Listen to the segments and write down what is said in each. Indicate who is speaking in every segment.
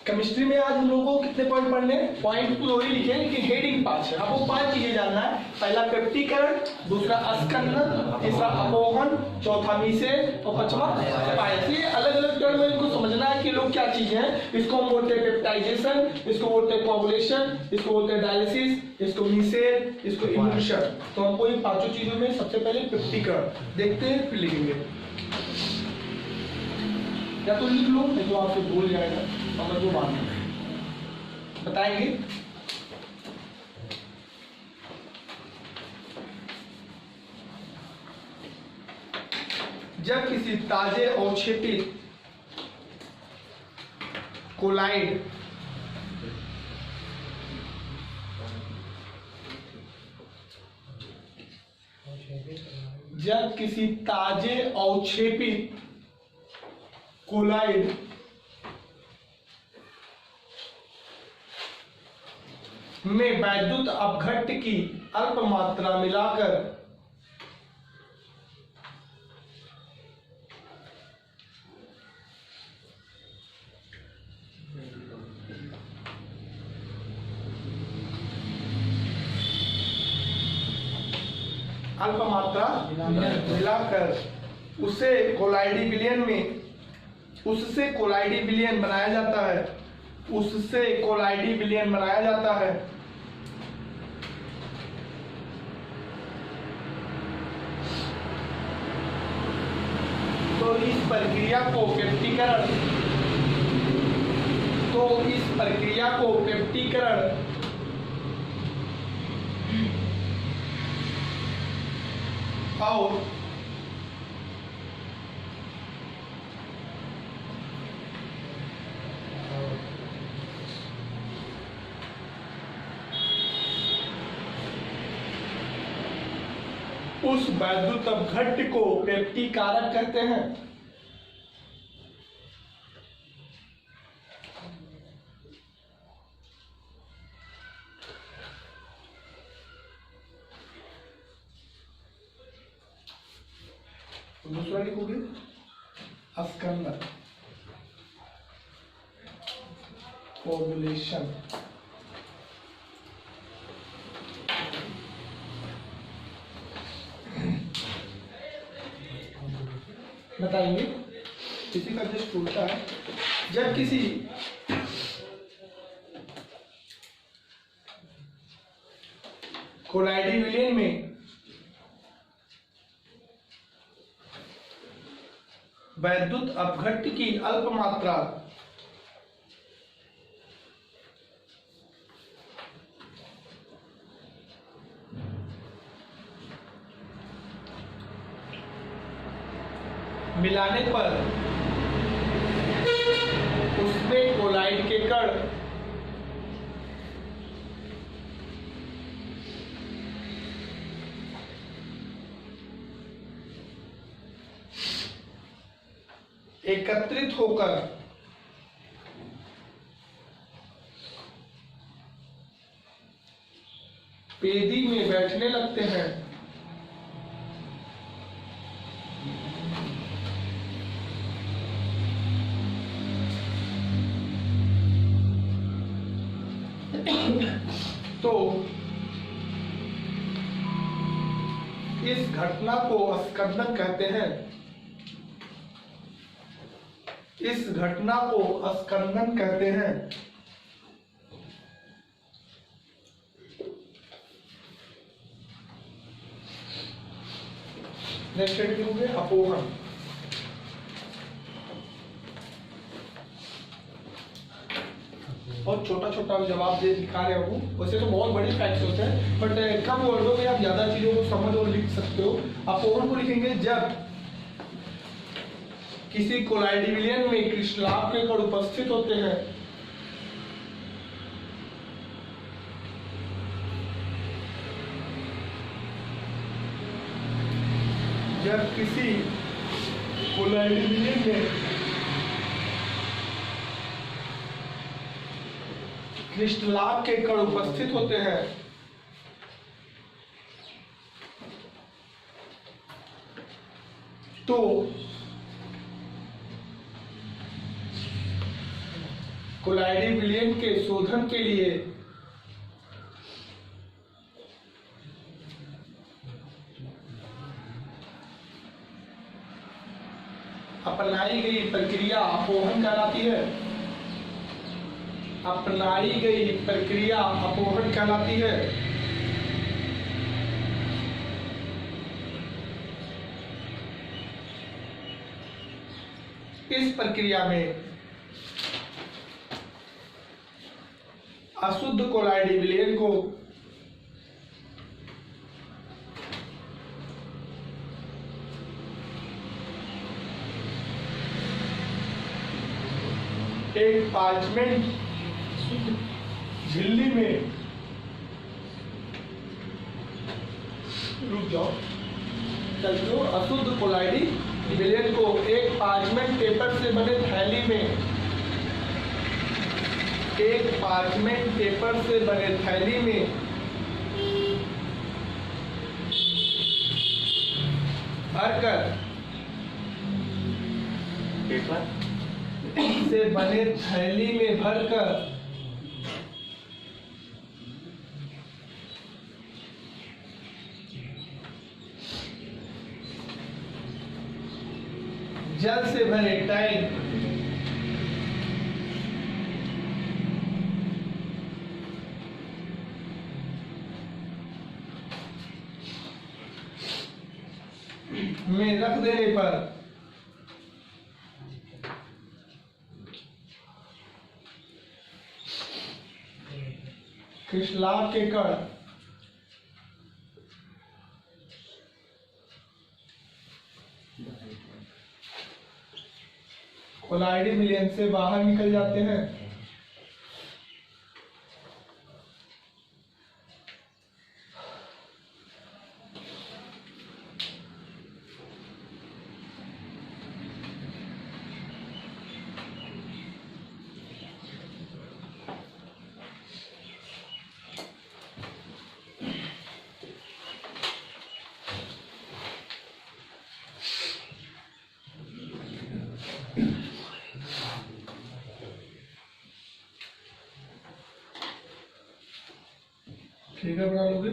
Speaker 1: Chemistry में आज हम लोगों को कितने पॉइंट पढ़ने हैं? पॉइंट तो ही लिखे लेकिन हेडिंग 5 है। आपको 5 चीजें जानना है। पहला पेप्टीकरण, दूसरा अस्कंदन, तीसरा अपोहन, चौथा मीसेल और पांचवा पायस। ये अलग अलग टर्म में इनको समझना है कि लोग क्या चीजें हैं। इसको हम बोलते हैं पेप्टाइजेशन, इसको बोलते हैं कोगुलेशन, इसको बोलते हैं डायलिसिस, इसको मीसेल, इसको इम्यूशन। तो हमको इन पांचों चीजों में सबसे पहले पेप्टीकरण देखते हैं, फिर लिखेंगे। या तो लिख लो नहीं तो आपसे भूल जाएगा, समझ लो बाद में बताएंगे। जब किसी ताजे अवक्षेपित कोलाइड कोलाइड में वैद्युत अपघट्ट की अल्प मात्रा मिलाकर उससे कोलाइडी विलयन बनाया जाता है। तो इस प्रक्रिया को पेप्टीकरण और उस वैद्युत अपघट्ट को पेप्टीकारक कहते हैं। दूसरा लिखोगे अस्कंदन, कोगुलेशन, बताएंगे। किसी का जस्ट टूटता है जब किसी कोलाइडी विलयन में वैद्युत अपघट्ट की अल्प मात्रा मिलाने पर उसमें कोलाइड के कण एकत्रित होकर पेदी में बैठने लगते हैं। तो इस घटना को अस्कंदन कहते हैं। नेक्स्ट लिखोगे अपोहन। बहुत छोटा छोटा जवाब दे दिखा रहे हो, वैसे तो बहुत बड़े फैक्ट्स होते हैं बट कम वर्डों में आप ज्यादा चीजों को समझ और लिख सकते हो। अपोहन को लिखेंगे जब किसी कोलाइडी विलयन में क्रिस्टलाव के कण उपस्थित होते हैं। जब किसी कोलाइडी विलयन में क्रिस्टलाव के कण उपस्थित होते हैं तो कोलाइडी विलयन के शोधन के लिए अपनाई गई प्रक्रिया अपोहन कहलाती है। अपनाई गई प्रक्रिया अपोहन कहलाती है। इस प्रक्रिया में अशुद्ध कोलाइडी विलयन को एक पार्चमेंट झिल्ली में रुक जाओ चलो अशुद्ध कोलाइडी विलयन को एक पार्चमेंट पेपर से बने थैली में एक पार्चमेंट पेपर से बने थैली में भरकर पेपर से बने थैली में भरकर जल से भरे टैंक में रख देने पर क्रिस्टलाव के कण कोलाइडी विलयन से बाहर निकल जाते हैं। ठीक है बना लोगे।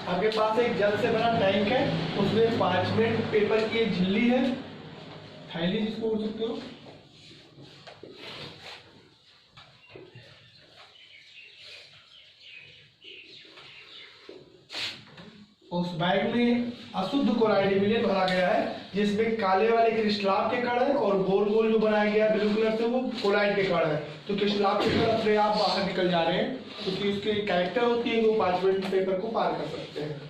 Speaker 1: आपके पास एक जल से बना टैंक है, उसमें पार्चमेंट पेपर की एक झिल्ली है, थैली जिसको बोल सकते हो। उस बैग में अशुद्ध कोलाइडी विलयन भरा गया है, जिसमें काले वाले क्रिस्टलाव के कण है और गोल गोल जो बनाया गया ब्लू कलर से वो कोलाइड के कण है। तो क्रिस्टलाव के कण अपने आप बाहर निकल जा रहे हैं, क्योंकि उसकी कैरेक्टर होती है वो पार्चमेंट पेपर को पार कर सकते हैं।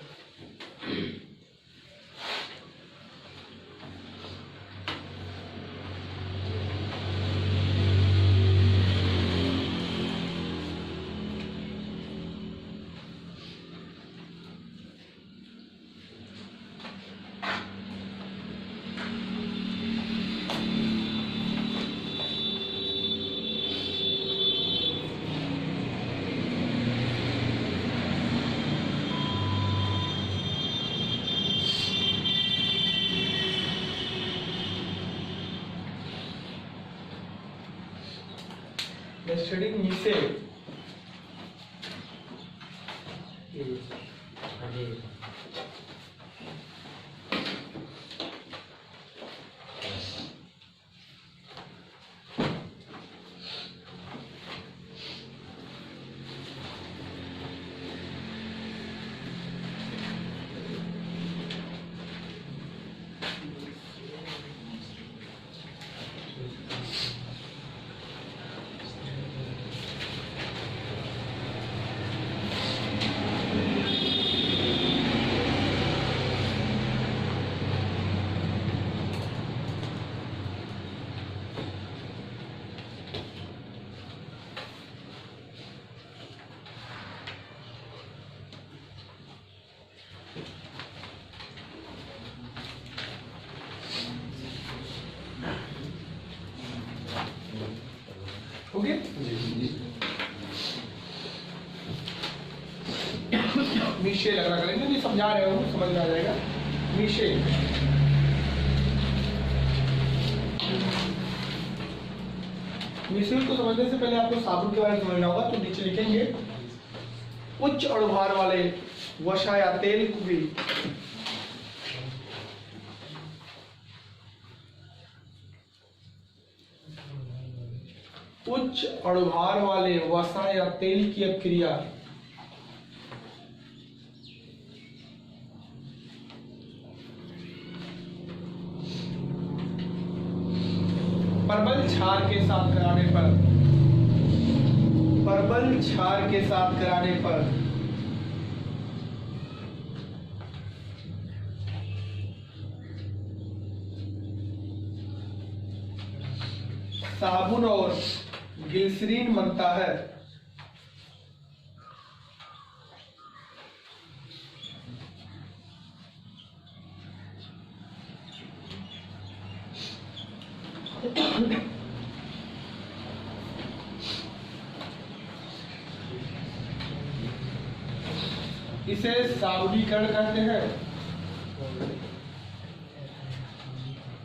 Speaker 1: Studying missile. ओके। मिशेल अगर करेंगे नहीं समझा रहे हो समझ में आ जाएगा। मिशेल मिशेल को समझने से पहले आपको साबुन के बारे में समझना होगा। तो नीचे लिखेंगे उच्च अणुभार वाले वसा या तेल को भी उच्च अणुभार वाले वसा या तेल की अपक्रिया प्रबल क्षार के साथ कराने पर साबुन और ग्लिसरीन बनता है। इसे साबुनीकरण कहते हैं।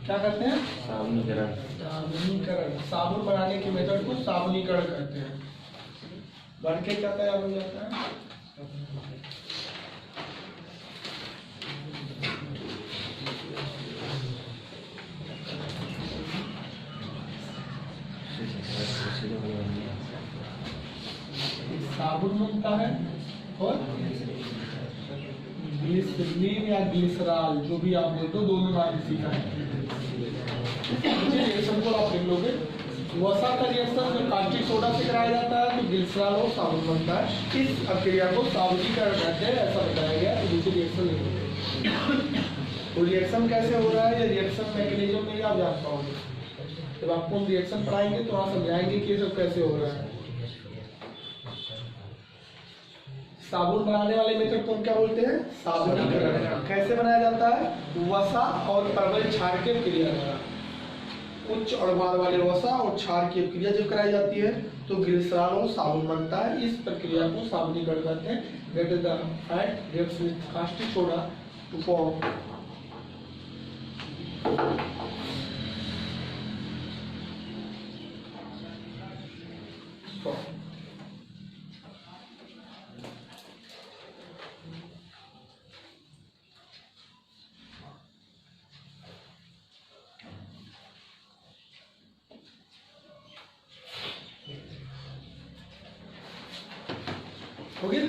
Speaker 1: क्या कहते हैं? साबुनीकरण। साबुन बनाने के मेथड को साबुनीकरण कहते हैं। बढ़ के क्या तैयार हो जाता है? साबुन बनता है और ग्लिसरीन या ग्लिसरॉल जो भी आप बोलते हो, दोनों नाम सीखा है। रिएक्शन को आप लिख लोगे। वसा का रिएक्शन जो कास्टिक सोडा से कराया जाता है तो ग्लिसरॉल और साबुन बनता है। इस प्रक्रिया को साबुनीकरण कहते हैं, ऐसा बताया गया। तो दूसरी रिएक्शन लिखोगे। तो रिएक्शन कैसे हो रहा है, ये रिएक्शन मैकेनिज्म नहीं आप जान पाओगे। जब आपको हम रिएक्शन पढ़ाएंगे तो वहाँ समझाएंगे कि ये सब कैसे हो रहा है। साबुन बनाने वाले मेथड को हम क्या बोलते हैं? साबुनीकरण। कैसे बनाया जाता है? वसा और प्रबल क्षार के क्रिया द्वारा। उच्च अणुभार वाले वसा और क्षार की क्रिया जब कराई जाती है तो ग्लिसरॉल और साबुन बनता है। इस प्रक्रिया को साबुनीकरण कहते हैं। That is the fat reacts with caustic soda to form हो गया।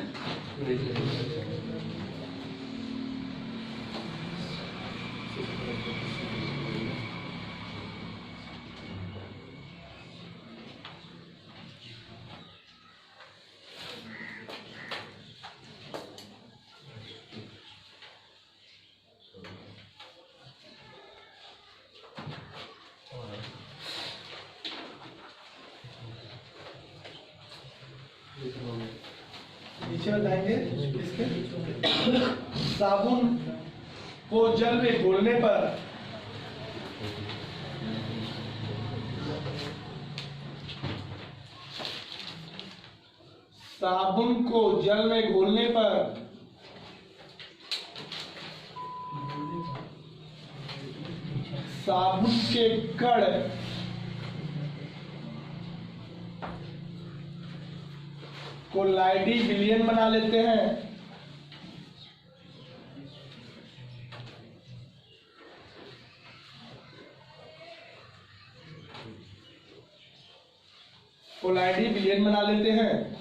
Speaker 1: नीचे बताएंगे इसके साबुन को जल में घोलने पर साबुन को जल में घोलने पर साबुन के कण कोलाइडी विलयन बना लेते हैं। कोलाइडी विलयन बना लेते हैं।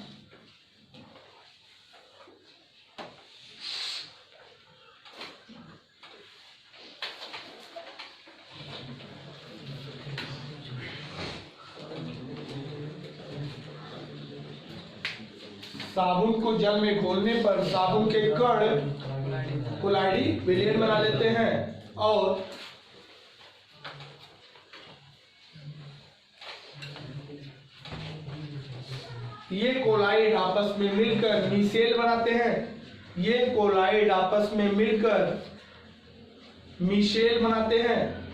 Speaker 1: साबुन को जल में घोलने पर साबुन के कण कोलाइडी विलयन बना लेते हैं और ये कोलाइड आपस में मिलकर मिसेल बनाते हैं। ये कोलाइड आपस में मिलकर मिशेल बनाते हैं।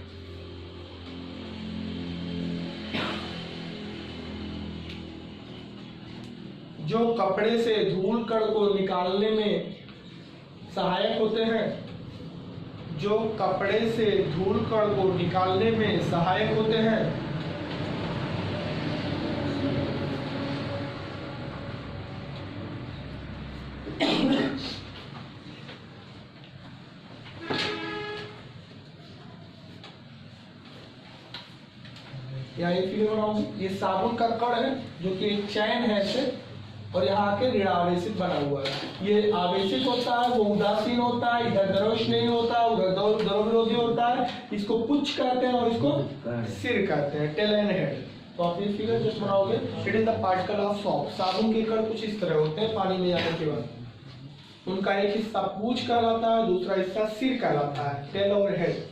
Speaker 1: जो कपड़े से धूल कण को निकालने में सहायक होते हैं, जो कपड़े से धूल कण को निकालने में सहायक होते हैं। यहाँ एक फिगर बनाऊंगी, ये साबुन का कण है जो कि एक चैन है ऐसे, और यहाँ आके ऋण आवेशित बना हुआ है। ये आवेशित होता है, वो उदासीन होता है, इधर द्रव्य नहीं होता, उधर द्रव्य विरोधी होता है। इसको पुच्छ कहते हैं और इसको सिर कहते हैं, टेल एंड हेड। तो आप ये फिगर जस्ट बनाओगे, it is the particle of shop. साबुन के कण कुछ इस तरह होते हैं पानी में जाने के बाद। उनका एक हिस्सा पूंछ कहलाता है, दूसरा हिस्सा सिर कहलाता है, टेल और हेड।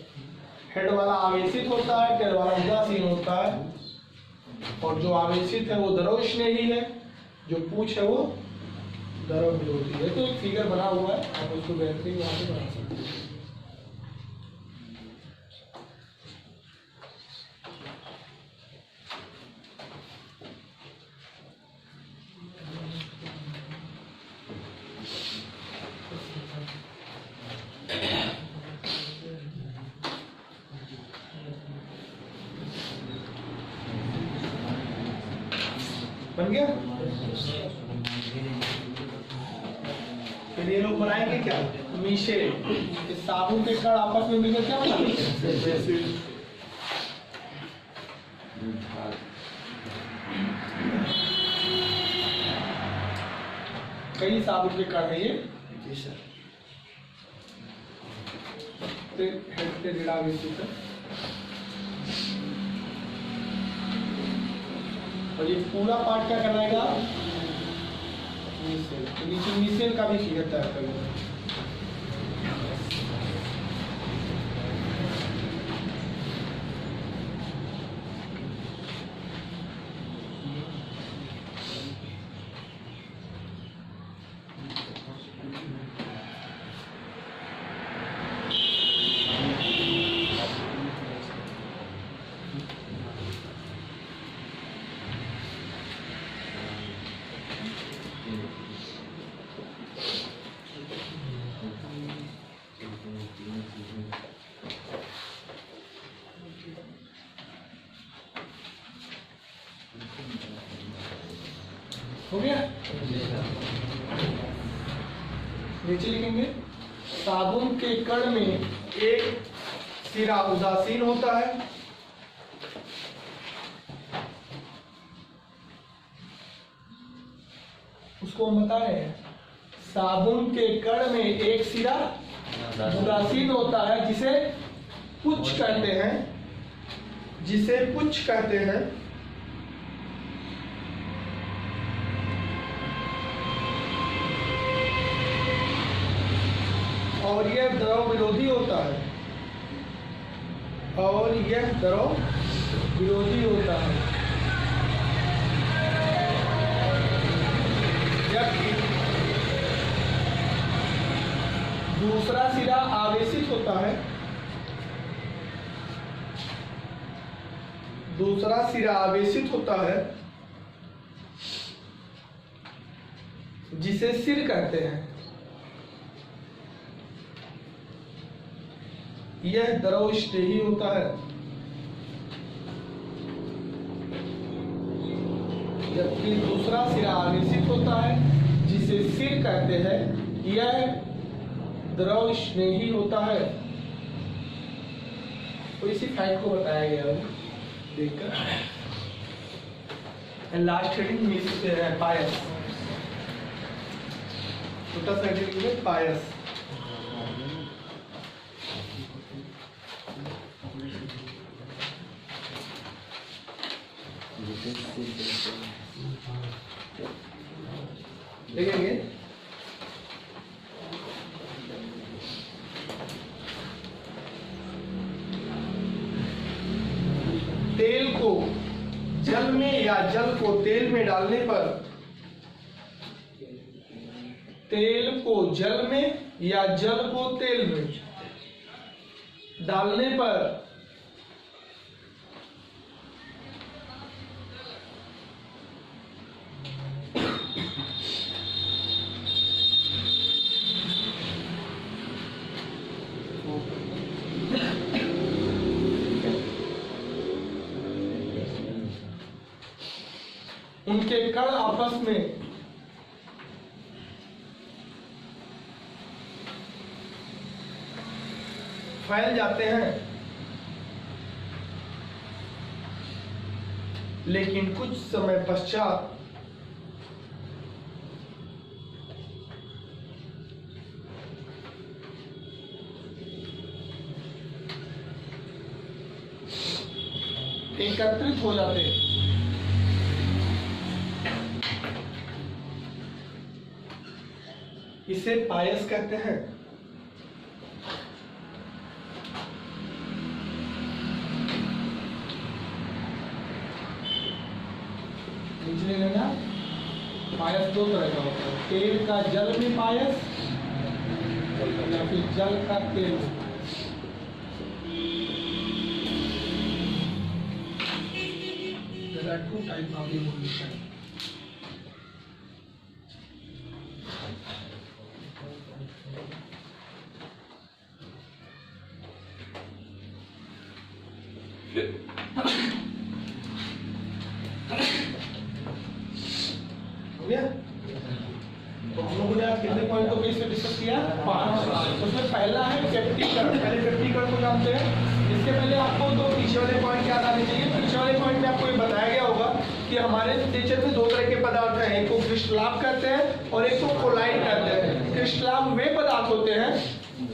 Speaker 1: हेड वाला आवेशित होता है, टेल वाला उदासीन होता है। और जो आवेशित है वो द्रव्यस्नेही है, जो पूंछ है वो द्रव्य विरोधी है। तो एक फिगर बना हुआ है, आप उसको बेहतरीन यहाँ पे बना सकते हैं। बन गया? फिर ये लोग बनाएंगे क्या? मीशे। इस साबुन के कण आपस में मिलकर क्या बनाएंगे? कई साबुन के कण है ये। हेड पे ऋण आवेशित है और ये पूरा पार्ट क्या कराएगा? मीसेल। तो नीचे मीसेल का भी फिगर तैयार करेंगे। हो गया? नीचे लिखेंगे, साबुन के कण में एक सिरा उदासीन होता है, उसको हम बता रहे हैं। साबुन के कण में एक सिरा उदासीन होता है जिसे पुच्छ कहते हैं, जिसे पुच्छ कहते हैं। और यह द्रव विरोधी होता है, और यह द्रव विरोधी होता है। जबकि दूसरा सिरा आवेशित होता है, दूसरा सिरा आवेशित होता है जिसे सिर कहते हैं। यह द्रवस्नेही होता है, जबकि दूसरा सिरा आवेशित होता है जिसे सिर कहते हैं। यह द्रवस्नेही होता है। तो इसी फैक्ट को बताया गया है देखकर। लास्ट हेडिंग पायस, छोटा सा हेडिंग में पायस। देखेंगे तेल को जल में या जल को तेल में डालने पर, तेल को जल में या जल को तेल में डालने पर उनके कण आपस में फैल जाते हैं, लेकिन कुछ समय पश्चात एकत्रित हो जाते हैं। इसे पायस कहते हैं। पायस दो तरह का होता है, तेल का जल में पायस या फिर जल का तेल में। There are two types of emulsion. तो हम लोगों ने आज कितने पॉइंट को बेस पे डिस्कस किया? 5। उसमें पहला है पेप्टिकरण। पहले पेप्टिकरण को जानते हैं। इसके पहले आपको दो पीछे वाले पॉइंट याद आने चाहिए। पीछे वाले पॉइंट में आपको ये बताया गया होगा कि हमारे नेचर में दो तरह के पदार्थ हैं, एक को क्रिस्टलाभ कहते हैं और एक को कोलाइड कहते हैं। क्रिस्टलाभ वे पदार्थ होते हैं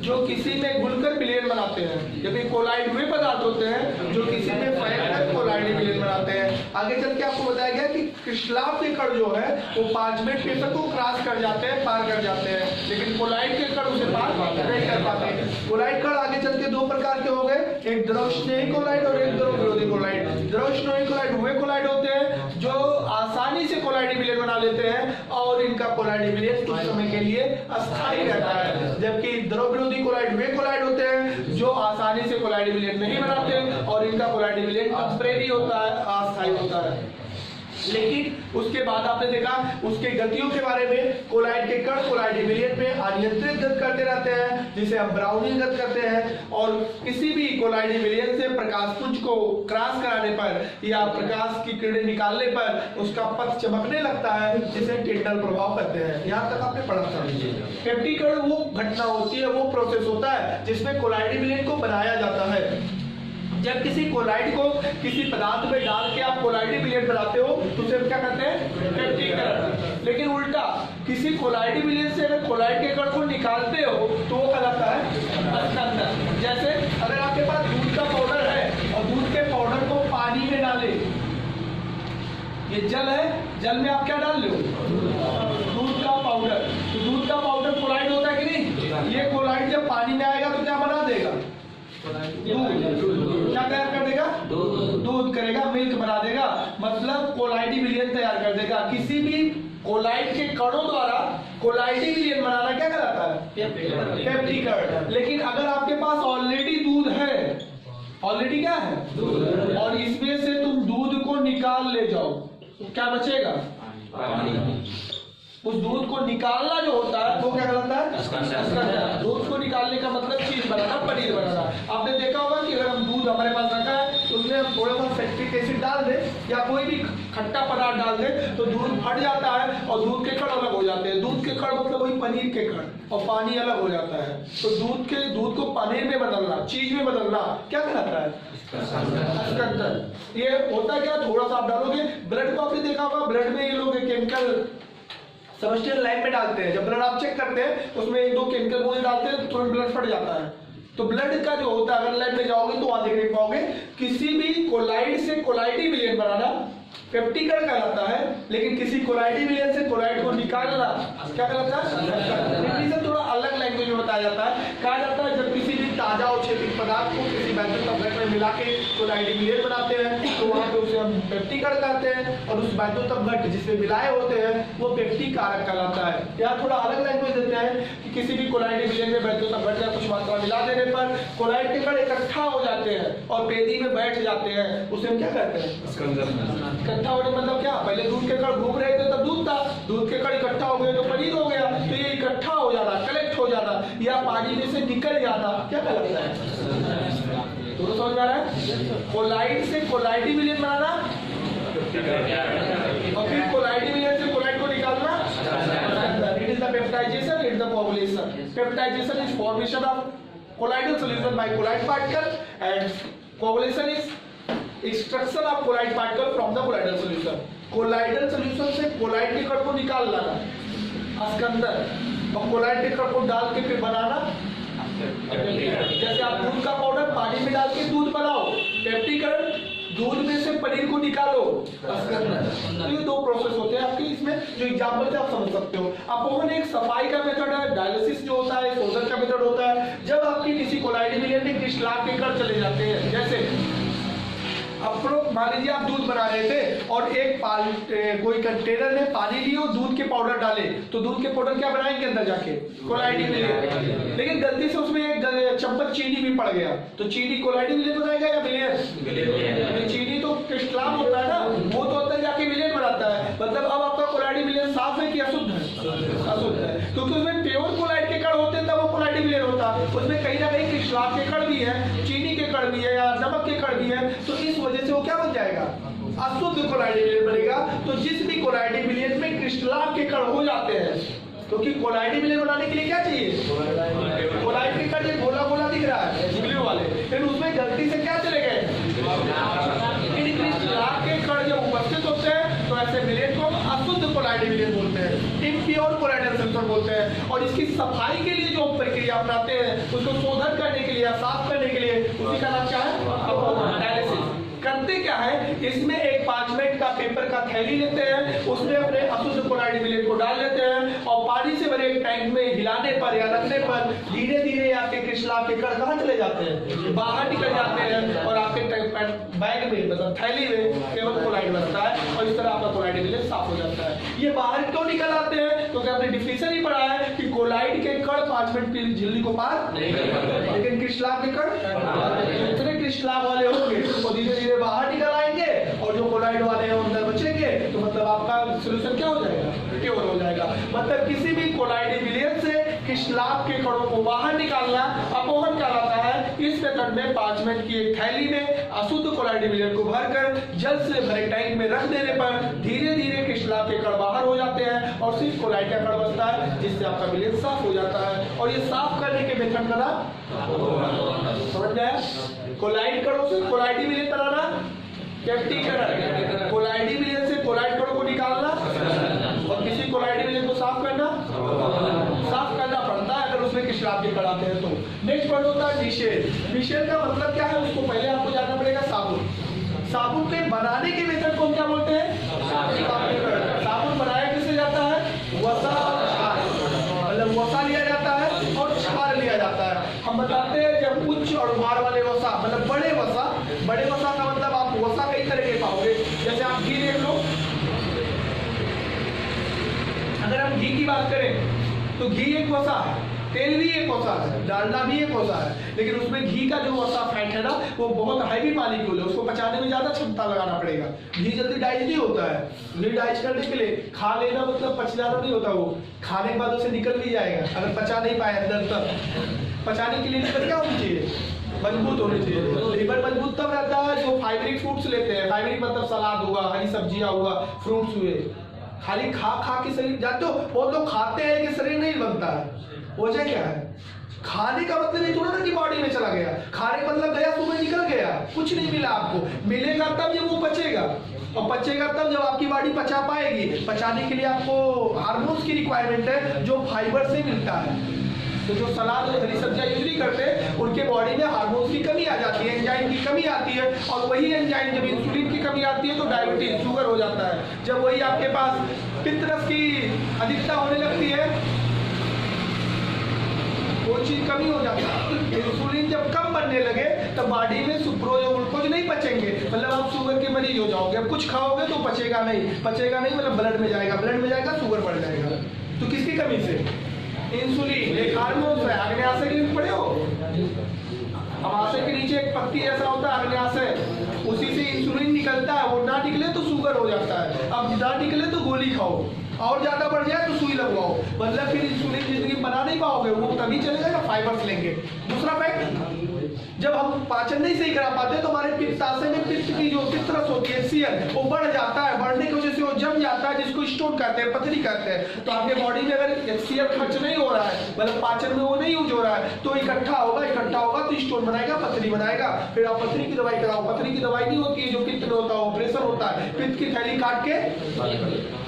Speaker 1: जो किसी में घुलकर विलयन बनाते हैं, जबकि कोलाइड वे पदार्थ होते हैं जो किसी में फैलकर कोलाइड विलयन बनाते हैं। आगे चल के आपको बताया गया कि क्रिस्टलाभ के कण जो है वो 5 मिनट पेपर को क्रॉस कर जाते हैं, पार कर जाते हैं, लेकिन कोलाइड के कण उसे पार नहीं कर पाते। कोलाइड कण आगे चल के दो प्रकार के हो गए, एक द्रवस्नेही कोलाइड और एक द्रव विरोधी कोलाइड। द्रवस्नेही कोलाइड वे कोलाइड होते हैं जो आसानी से कोलाइड विलयन बना लेते हैं और इनका कोलाइड विलयन कुछ समय के लिए अस्थायी रहता है, जबकि द्रव विरोधी कोलाइड वे कोलाइड होते हैं जो आसानी से कोलाइड विलयन नहीं बनाते और इनका कोलाइड विलयन टेम्परेरी होता है, अस्थायी होता है। लेकिन उसके बाद आपने देखा उसके गतियों के बारे में, कोलाइड के कण कोलाइड विलयन में अनियंत्रित गति करते रहते हैं जिसे हम ब्राउनिंग गति करते हैं, और किसी भी कोलाइड विलयन से प्रकाश पुंज को क्रॉस कराने पर या प्रकाश की किरणें निकालने पर उसका पथ चमकने लगता है, जिसे टिंडल प्रभाव कहते हैं। यहाँ तक आपने पढ़ा था। पेप्टिकरण वो घटना होती है, वो प्रोसेस होता है जिसमें कोलाइड विलयन को बनाया जाता है। जब किसी कोलाइड को किसी पदार्थ में डाल के आप कोलाइड विलयन बनाते हो तो उसे क्या कहते हैं? पेप्टिकरण। लेकिन उल्टा किसी कोलाइड विलयन से अगर कोलाइड के कण को निकालते हो तो वो कहलाता है अस्कंदन। जैसे अगर आपके पास दूध का पाउडर है और दूध के पाउडर को पानी में डाले, ये जल है, जल में आप क्या डाल रहे हो? दूध का पाउडर। तो दूध का पाउडर कोलाइड होता है कि नहीं? ये कोलाइड जब पानी में आएगा तो क्या बना देगा? क्या तैयार कर देगा? दूध करेगा, मिल्क बना देगा, मतलब कोलाइडी विलयन तैयार कर देगा। किसी भी कोलाइड के कणों द्वारा कोलाइडी विलयन बनाना क्या कहलाता है? पेप्टिकरण। लेकिन अगर आपके पास ऑलरेडी दूध है, ऑलरेडी क्या है? दूध, और इसमें से तुम दूध को निकाल ले जाओ तो क्या बचेगा? पानी। उस दूध को निकालना जो होता है वो क्या कहलाता है? अस्कंदन। दूध को निकालने का मतलब चीज बनाना, पनीर बनाना। आपने देखा होगा कि अगर हम दूध हमारे पास रखा है तो उसमें हम थोड़ा सा सैक्ट्रिक एसिड डाल दें या कोई भी खट्टा पदार्थ डाल दें तो दूध फट जाता है और दूध के कण अलग हो जाते हैं। दूध के कण मतलब वही पनीर के कण, और पानी अलग हो जाता है। तो दूध को पनीर में बदलना, चीज में बदलना क्या कहलाता है? अस्कंदन। ये होता क्या, थोड़ा सा आप डालोगे, ब्लड को आपने देखा होगा, ब्लड में ये लोग केमिकल सेबेस्टियन लाइन में डालते हैं। जब ब्लड आप चेक करते हैं उसमें 1-2 केमिकल बूंदे डालते हैं तो तुरंत ब्लड फट जाता है। तो ब्लड का जो होता है, अगर लैब में जाओगे तो वहां देखने पाओगे किसी भी कोलाइड से कोलाइडी विलयन बनाना पेप्टिकरण कहलाता है, लेकिन किसी कोलाइडी विलयन से कोलाइड को निकालना क्या कहलाता है? थोड़ा अलग लैंग्वेज में बताया जाता है। कहा जाता है जब किसी भी ताजा और क्षैतिज पदार्थ को किसी बैंगन तबलेट में मिला के कोलाइडी विलयन बनाते हैं तो वहां पे उसे हम पेप्टिकरण कहते हैं, और उस बैंगन तबलेट जिसमें मिलाए होते हैं वो पेप्टिक कारक कहलाता है। यहाँ थोड़ा अलग लैंग्वेज देते हैं कि किसी भी कोलाइडी विलयन में बैंगन तबलेट का कुछ मात्रा मिला देने पर कोलाइड के कण इकट्ठा हो जाते हैं और पेदी में बैठ जाते हैं, उसे हम क्या कहते हैं? अस्कंदन। इकट्ठा होने मतलब क्या? पहले दूध के कण घूम रहे थे तब दूध था, दूध के कण इकट्ठा हो गए तो पनीर हो गया। तो ये इकट्ठा हो जाना, कलेक्ट हो जाना या पानी में से निकल जाना क्या कहलाता है? तो समझ में आ रहा है? कोलाइड से कोलाइडी विलयन बनाना और फिर Peptidation is formation of colloidal solution by colloid particle, and coagulation is extraction of colloid particle from the colloidal solution. Colloidal solution से colloid के कण को निकाल लाना अस्कंदर, और colloid के कण को डाल के फिर बनाना। जैसे आप दूध का पाउडर पानी में डाल के दूध बनाओ, पेप्टिकरण, दूध में से पनीर को निकालो अस्कंदर। तो ये दो प्रोसेस होते हैं आपके इसमें, जो एग्जांपल से आप समझ सकते हो। अपोहन एक सफाई का मेथड है, डायलिसिस जो होता है शोधन का मेथड होता है। जब आपकी किसी कोलाइडी मिलियन में क्रिस्टलाट के कण चले जाते हैं, जैसे अब मान लीजिए आप दूध बना रहे थे और एक कोई कंटेनर में पानी लिए और दूध के पाउडर डाले, तो दूध के पाउडर क्या बनाएंगे अंदर जाके कोलाइडी मिलियन, लेकिन गलती से उसमें एक चम्मच चीनी भी पड़ गया, तो चीनी कोलाइडी मिलियन बनाएगा या मिलियन? चीनी तो क्रिस्टलाट होता है ना, वो तो अंदर जाके मिलियन बनाता है। मतलब अब आपका कोलाइडी मिलियन साफ है कि अशुद्ध है? अशुद्ध है, क्योंकि उसमें प्योर कोलाइड के कण होते तब वो कोलाइडी मिलियन होता। उसमें कहीं ना कहीं क्रिस्टलाट के कण भी है, चीनी के कण भी है या नमक के कण भी है, तो इस वजह से वो क्या बन जाएगा? अशुद्ध कोलाइडी मिलियन बनेगा। तो जिस भी कोलाइडी मिलियन में क्रिस्टलाट के कण हो जाते हैं, क्योंकि कोलाइडी मिलियन बनाने के लिए क्या चाहिए? कोलाइड के कण, ये गोला गोला दिख रहा है ब्लू वाले, फिर उसमें गलती से क्या चले गए? इन क्रिस्टलाट के कण जब उपस्थित होते हैं तो ऐसे मिलियन को हम अशुद्ध कोलाइडी मिलियन बोलते हैं, इम्प्योर कोलाइडल सल्फर बोलते हैं। और इसकी सफाई के लिए जो प्रक्रिया अपनाते हैं, उसको शोधन करने के लिए, साफ करने के लिए, उसी का नाम क्या है? डायलिसिस। करते क्या है, इसमें एक 5 मिनट का पेपर का थैली लेते हैं, उसमें अपने अशुद्ध कोलाइडी मिलियन को डाल देते हैं और पानी से भरे एक टैंक में हिलाने पर या रखने पर धीरे धीरे आपके क्रिस्टलाट के कण कहाँ चले जाते हैं? बाहर निकल जाते हैं, और आपके बैग में, मतलब थैली में केवल कोलाइड बनता है, और इस तरह आपका कोलाइडी मिलियन साफ हो जाता है। ये बाहर क्यों निकल आते हैं? क्योंकि आपने डिफिनेशन ही पढ़ा है कि कोलाइड के कण 5 मिनट की झिल्ली को पार नहीं कर पाते, लेकिन क्रिस्टलाट के कण जितने क्रिस्टलाट वाले होंगे वो धीरे धीरे बाहर निकल आएंगे, और जो कोलाइड वाले हैं अंदर बचेंगे, तो मतलब आपका सॉल्यूशन क्या हो जाएगा? प्योर हो जाएगा। मतलब किसी भी कोलाइडी मिलियन से क्रिस्टलाट के कणों को बाहर निकालना अपोहन कहलाता है। इस मेथड में 5 मिनट की एक थैली में अशुद्ध कोलाइडी मिलियन को भरकर जल से भरे टैंक में रख देने पर धीरे धीरे क्रिस्टलाट के कण बाहर हो जाते हैं और सिर्फ कोलाइड का कण बचता है, जिससे आपका मिलियन साफ हो जाता है। और ये साफ करने के मेथड का नाम समझ गया? कोलाइड कणों से कोलाइडी मिलियन बनाना पेप्टिकरण, कोलाइडी मिलियन से कोलाइड कणों को निकालना, और किसी कोलाइडी मिलियन को साफ करना पड़ता है अगर उसमें क्रिस्टलाट के कण आते हैं तो। नेक्स्ट पॉइंट होता है निषेध। निषेध का मतलब क्या है, उसको पहले आपको जानना पड़ेगा। साबुन, साबुन के बनाने के मेथड को हम क्या बोलते हैं? साबुन बनाया किससे जाता है? वसा और क्षार, मतलब वसा लिया जाता है और क्षार लिया जाता है। हम बताते हैं जब उच्च और भार वाले वसा, मतलब बड़े वसा का मतलब आप वसा कई तरह के पाओगे। जैसे आप घी देख लो, अगर हम घी की बात करें तो घी एक वसा है, तेल भी एक वसा है, डालडा भी एक वसा है, लेकिन उसमें घी का जो वसा फैट है ना, वो बहुत हैवी मॉलिक्यूल है, उसको पचाने में ज्यादा क्षमता लगाना पड़ेगा। घी जल्दी डाइजेस्ट नहीं होता है। घी डाइजेस्ट करने के लिए खा लेना मतलब पच जाना नहीं होता, वो खाने के बाद उसे निकल भी जाएगा। अगर पचा नहीं पाए अंदर तक, पचाने के लिए निकल क्या होनी चाहिए? मजबूत होनी चाहिए। लीवर मजबूत तब रहता है जो फाइबरिक फ्रूट्स लेते हैं। फाइबरिक मतलब सलाद हुआ, हरी सब्जियां हुआ, फ्रूट्स हुए। खाली खा के शरीर जाते हो, बहुत लोग खाते हैं कि शरीर नहीं बनता है। वजह क्या है? खाने का मतलब ये थोड़ा ना कि बॉडी में चला गया, खाने का मतलब गया सुबह निकल गया, कुछ नहीं मिला आपको। मिलेगा तब जब वो पचेगा, और पचेगा तब जब आपकी बॉडी पचा पाएगी। पचाने के लिए आपको हार्मोन्स की रिक्वायरमेंट है जो फाइबर से मिलता है। तो जो सलाद और हरी सब्जियां यूजली करते हैं उनके बॉडी में हार्मोन्स की कमी आ जाती है, एंजाइम की कमी आती है, और वही एंजाइम जब इंसुलिन की कमी आती है तो डायबिटीज, शुगर हो जाता है। जब वही आपके पास पित्त रस की अधिकता होने लगती है, वो चीज कमी हो जाती है। इंसुलिन जब कम बनने लगे तब बॉडी में सुक्रोज और ग्लूकोज नहीं पचेंगे, मतलब आप शुगर के मरीज हो जाओगे। अब कुछ खाओगे तो पचेगा नहीं मतलब ब्लड में जाएगा, शुगर बढ़ जाएगा। तो किसकी कमी से? इंसुलिन एक हार्मोन है। अग्न्याशय के लिए पढ़े हो? अमाशय के नीचे एक पत्ती ऐसा होता है अग्न्याशय, उसी से इंसुलिन निकलता है। वो ना निकले तो शुगर हो जाता है, अब ना निकले तो गोली खाओ, और ज्यादा बढ़ जाए तो सुई लगवाओ। मतलब फिर इंसुलिन जिंदगी बना नहीं पाओगे, वो तभी चलेगा जब फाइबर्स लेंगे। दूसरा फैक्ट, जब हम पाचन नहीं सही करा पाते तो हमारे पित्ताशय में पित्त की जो पित्तरस होती है, सीयर, वो बढ़ जाता है। बढ़ने की वजह से वो जम जाता है, जिसको स्टोन कहते हैं, पथरी कहते हैं। तो आपके बॉडी में अगर सीयर खर्च नहीं हो रहा है, मतलब पाचन में वो नहीं यूज हो रहा है, तो इकट्ठा होगा तो स्टोन बनाएगा, पथरी बनाएगा। फिर आप पथरी की दवाई कराओ। पथरी की दवाई नहीं होती है जो पित्त में होता है, ऑपरेशन होता है, पित्त की थैली काट के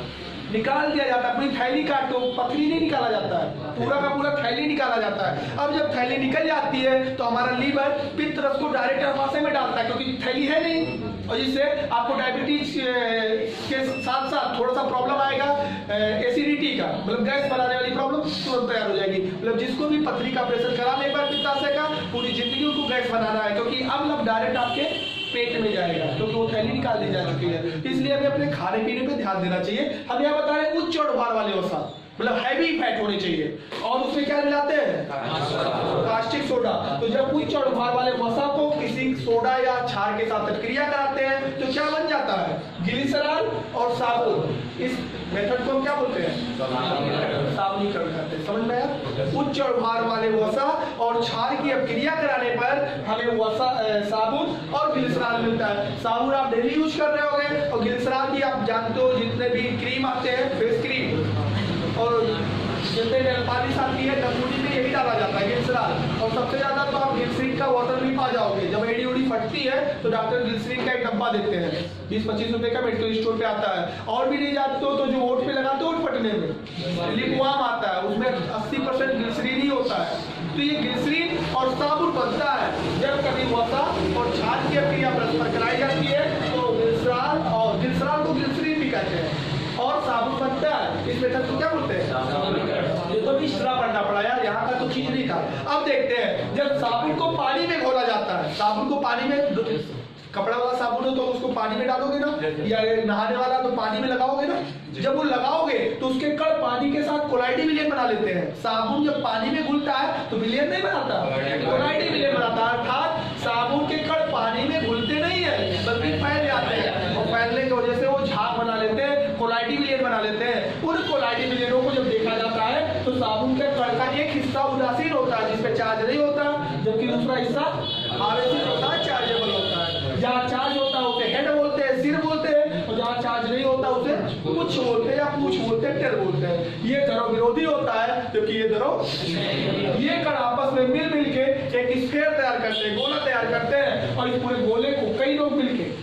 Speaker 1: निकाल दिया जाता है। पूरी थैली काट दो, पथरी नहीं निकाला जाता है, पूरा का पूरा थैली निकाला जाता है। अब जब थैली निकल जाती है तो हमारा लीवर पित्त रस को डायरेक्ट गर्भाशय में डालता है, क्योंकि थैली है नहीं, और जिससे आपको डायबिटीज के साथ साथ थोड़ा सा प्रॉब्लम आएगा एसिडिटी का, मतलब गैस बनाने वाली प्रॉब्लम तुरंत तैयार हो जाएगी। मतलब जिसको भी पथरी का ऑपरेशन कराना एक बार पित्ताशय का, पूरी जिंदगी उनको गैस बनाना है, क्योंकि अब डायरेक्ट आपके पेट में जाएगा, क्योंकि वो थैली निकाल दी जा चुकी है। इसलिए हमें अपने खाने पीने पे ध्यान देना चाहिए। हम यहाँ बता रहे हैं उच्च और भार वाले वसा, मतलब हैवी फैट होने चाहिए, और उसमें क्या मिलाते हैं, कास्टिक सोडा। तो जब उच्च और भार वाले वसा को किसी सोडा या क्षार के साथ क्रिया कराते हैं तो क्या बन जाता है, ग्लिसरॉल और साबुन। इस मेथड को हम क्या बोलते हैं, साबुनीकरण कहते हैं। समझ में आया? उच्च और भार वाले वसा और क्षार की क्रिया कराने पर हमें वसा, साबुन और ग्लिसरॉल मिलता है। साबुन आप डेली यूज कर रहे होंगे, और ग्लिसरॉल भी आप जानते हो, जितने भी क्रीम आते हैं, फेस क्रीम और जितने नेल पॉलिश आती है, तंदूरी में यही डाला जाता है, ग्लिसरॉल। और सबसे ज्यादा तो आप ग्लिसरीन का वाटर भी पा जाओगे। जब एडी उड़ी फटती है तो डॉक्टर ग्लिसरीन का एक डब्बा देते हैं, 20-25 रुपए का मेडिकल स्टोर पे आता है। और भी नहीं जानते हो तो जो ओठ पे लगाते हो, ओठ फटने में लिप बाम आता है, उसमें 80% ग्लिसरीन ही होता है। तो ये ग्लिसरीन और साबुन बनता है जब कभी वसा और क्षार की क्रिया परस्पर कराई जाती है, तो ग्लिसरॉल, और ग्लिसरॉल को ग्लिसरीन भी कहते हैं, और साबुन बनता है। इस मेथड को क्या बोलते हैं, ये तो भी हिस्ट्रा पढ़ना पड़ा यार, यहाँ का तो चीज नहीं था। अब देखते हैं, जब साबुन को पानी में घोला जाता है, साबुन को पानी में, कपड़ा वाला साबुन हो तो उसको पानी में डालोगे ना, या नहाने वाला तो पानी में लगाओगे ना। जब वो लगाओगे तो उसके कण पानी के साथ कोलाइडी विलयन बना लेते हैं। साबुन जब पानी में घुलता है तो विलयन नहीं बनाता, कोलाइडी विलयन बनाता है। अर्थात साबुन के कण पानी में घुलते नहीं है, बल्कि फैल जाते हैं, और फैलने की वजह से वो झाग बना लेते हैं, कोलाइडी विलयन बना लेते हैं। उन कोलाइडी विलयनों को जब देखा जाता है तो साबुन के कण का एक हिस्सा उदासीन होता है, जिसपे चार्ज नहीं होता, जबकि दूसरा हिस्सा आवेशित होता है, चार्जेबल होता है। जहाँ चार्ज होता है उसे हेड बोलते हैं, सिर बोलते हैं, और जहाँ चार्ज नहीं होता उसे पुच्छ बोलते हैं, या पूछ बोलते हैं, टेल बोलते हैं। ये धरो विरोधी होता है, क्योंकि ये धरो, ये कण आपस में मिल के एक स्फीयर तैयार करते हैं, गोला तैयार करते हैं, और इस पूरे गोले को कई लोग मिलके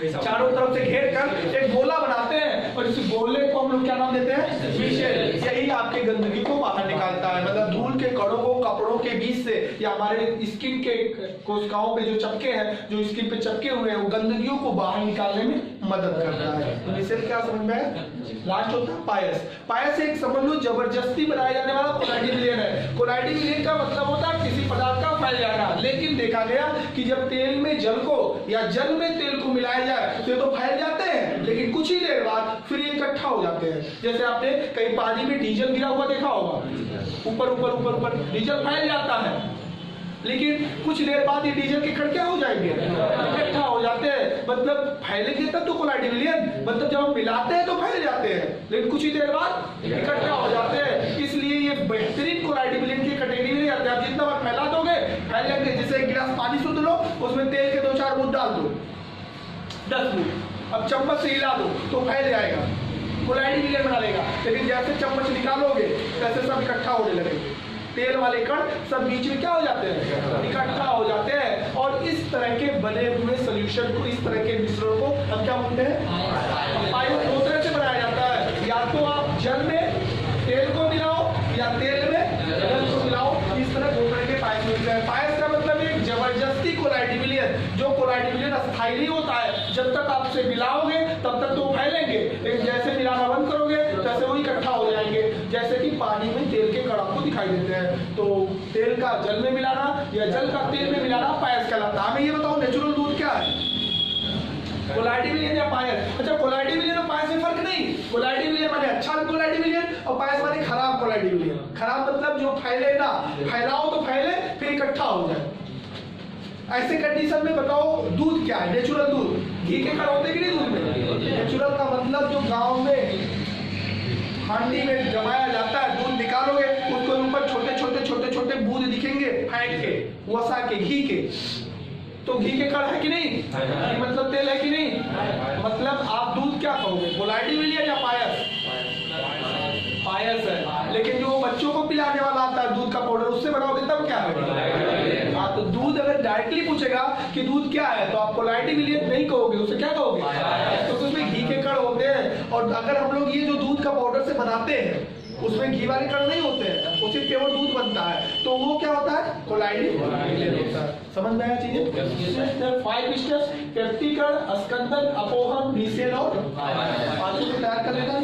Speaker 1: चारों तरफ से घेर कर एक गोला बनाते हैं, और इस गोले को हम लोग क्या नाम देते हैं, मीशेल। यही आपके गंदगी को बाहर निकालता है, मतलब धूल के कणों को कपड़ों के बीच से, या हमारे स्किन के कोशिकाओं पे जो चपके हैं, जो स्किन पे चपके हुए हैं, वो गंदगियों को बाहर निकालने में मदद करता है। तो मीशेल क्या समझ में है? लास्ट होता है पायस। पायस एक समझ लो जबरदस्ती बनाया जाने वाला कोलाइडी विलयन है। कोलाइडी विलयन का मतलब होता है किसी पदार्थ का फैल जाना, लेकिन देखा गया कि जब तेल में जल को या जल में तेल को मिलाया तो ये तो फैल जाते हैं, लेकिन कुछ ही देर बाद फिर ये इकट्ठा हो जाते हैं। जैसे आपने कहीं पानी में डीजल गिरा हुआ देखा होगा, ऊपर ऊपर ऊपर ऊपर डीजल फैल जाता है, लेकिन कुछ देर बाद ये डीजल के कण क्या हो जाएंगे, इकट्ठा हो जाते हैं। मतलब फैलेंगे तब तो कोलाइडी विलयन, मतलब जब हम मिलाते हैं तो फैल जाते हैं, लेकिन कुछ ही देर बाद इकट्ठा हो जाते हैं। इसलिए ये बेहतरीन कोलाइडी विलयन की कैटेगरी में आते हैं। आप जितना बार फैला दोगे फैल जाएंगे। जैसे एक गिलास पानी शुद्ध लो, उसमें तेल के 2-4 बूंद डाल दो, 10 बूंद, अब चम्मच से हिला दो तो फैल जाएगा, कोलाइडी विलयन बना लेगा। लेकिन जैसे चम्मच निकालोगे वैसे सब इकट्ठा होने लगेंगे, तेल वाले कण सब बीच में क्या हो जाते हैं, इकट्ठा हो जाते हैं। और इस तरह के बने हुए सोल्यूशन को, इस तरह के मिश्रण को हम क्या बोलते हैं, पायस। 2 तरह से बनाया जाता है, या तो आप जल में तेल को मिलाओ, या तेल में जल को मिलाओ। इस तरह 2 तरह के पायस मिलते हैं। पायस का मतलब एक जबरदस्ती कोलाइडी विलयन, जो कोलाइडी विलयन अस्थायी नहीं होता है, जब तक आप उसे मिलाओगे तब तक तो फैलेंगे, लेकिन जैसे मिलाना बंद करोगे तैसे वो इकट्ठा हो जाएंगे। जैसे कि पानी में तेल के कण आपको दिखाई देते हैं, तो तेल का जल में मिलाना या जल का तेल में मिलाना पायस कहलाता है। हमें ये बताओ नेचुरल दूध क्या है, कोलाइडी विलयन या पायस? अच्छा, कोलाइडी विलयन और पायस में फर्क नहीं। कोलाइडी विलयन माने अच्छा कोलाइडी विलयन, और पायस माने खराब कोलाइडी विलयन। खराब मतलब जो फैले ना, फैलाओ तो फैले फिर इकट्ठा हो जाए। ऐसे कंडीशन में बताओ दूध क्या है, नेचुरल दूध। घी के कण होते कि नहीं दूध में? नेचुरल का मतलब जो गांव में हांडी में जमाया जाता है, दूध निकालोगे उसको ऊपर छोटे छोटे छोटे छोटे बूंद दिखेंगे, फैट के, वसा के, घी के। तो घी के कण है कि नहीं? घी मतलब तेल है कि नहीं? मतलब आप दूध क्या कहोगे, कोलाइडी मिलियन या पायस? पायस है। लेकिन जो बच्चों को पिलाने वाला आता है दूध का पाउडर, उससे बनाओगे तब क्या है? हाँ, तो दूध अगर डायरेक्टली पूछेगा कि दूध क्या है तो आप कोलाइडी मिलियन नहीं कहोगे, उसे क्या कहोगे? तो उसमें घी के कण होते हैं। और अगर हम लोग ये जो दूध का पाउडर से बनाते हैं उसमें घी वाले कण नहीं होते हैं, उससे प्योर दूध बनता है, तो वो क्या होता है? कोलाइडी मिलियन होता है। समझ में आया चीजें? 5 स्टेप्स, व्यक्तिकरण, स्कंदन, अपोहन, निषेध और पांचों को तैयार कर लेना है।